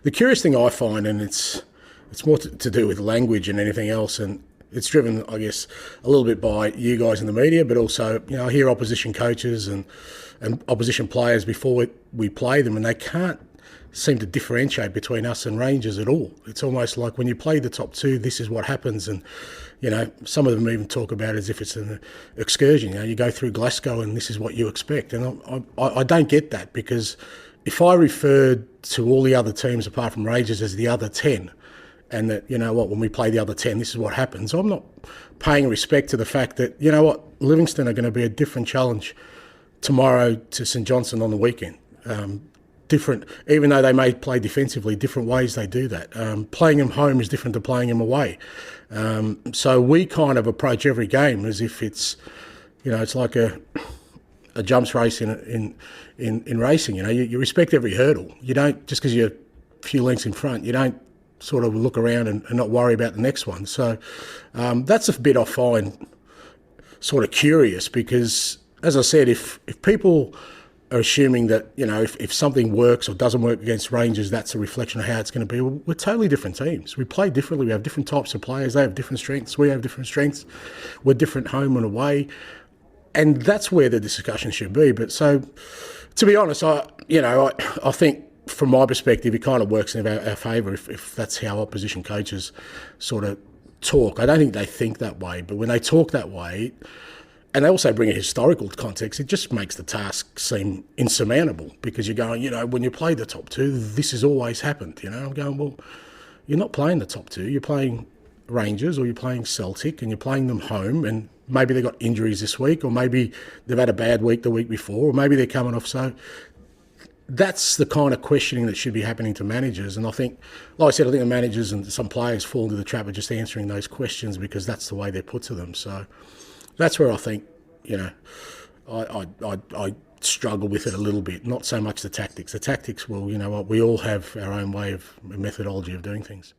The curious thing I find, and it's more to do with language and anything else, and it's driven, I guess, a little bit by you guys in the media, but also, I hear opposition coaches and opposition players before we play them, and they can't seem to differentiate between us and Rangers at all. It's almost like when you play the top two, this is what happens, and some of them even talk about it as if it's an excursion. You go through Glasgow and this is what you expect, and I don't get that, because if I referred to all the other teams apart from Rangers as the other 10, and that, when we play the other 10, this is what happens, I'm not paying respect to the fact that, Livingston are going to be a different challenge tomorrow to St Johnstone on the weekend. Different, even though they may play defensively, different ways they do that. Playing them home is different to playing them away. So we kind of approach every game as if it's, it's like a jumps race in racing. You respect every hurdle. You don't, just because you're a few lengths in front, you don't sort of look around and not worry about the next one. So that's a bit I find sort of curious, because, as I said, if people are assuming that, if something works or doesn't work against Rangers, that's a reflection of how it's going to be. Well, we're totally different teams. We play differently. We have different types of players. They have different strengths. We have different strengths. We're different home and away. And that's where the discussion should be. But so, to be honest, I think from my perspective, it kind of works in our favour if that's how opposition coaches sort of talk. I don't think they think that way, but when they talk that way, and they also bring a historical context, it just makes the task seem insurmountable, because you're going, when you play the top two, this has always happened. I'm going, well, you're not playing the top two. You're playing Rangers, or you're playing Celtic, and you're playing them home, and maybe they've got injuries this week, or maybe they've had a bad week the week before, or maybe they're coming off. So that's the kind of questioning that should be happening to managers. And I think, like I said, I think the managers and some players fall into the trap of just answering those questions because that's the way they're put to them. So that's where I think, I struggle with it a little bit. Not so much the tactics. The tactics, well, we all have our own way of methodology of doing things.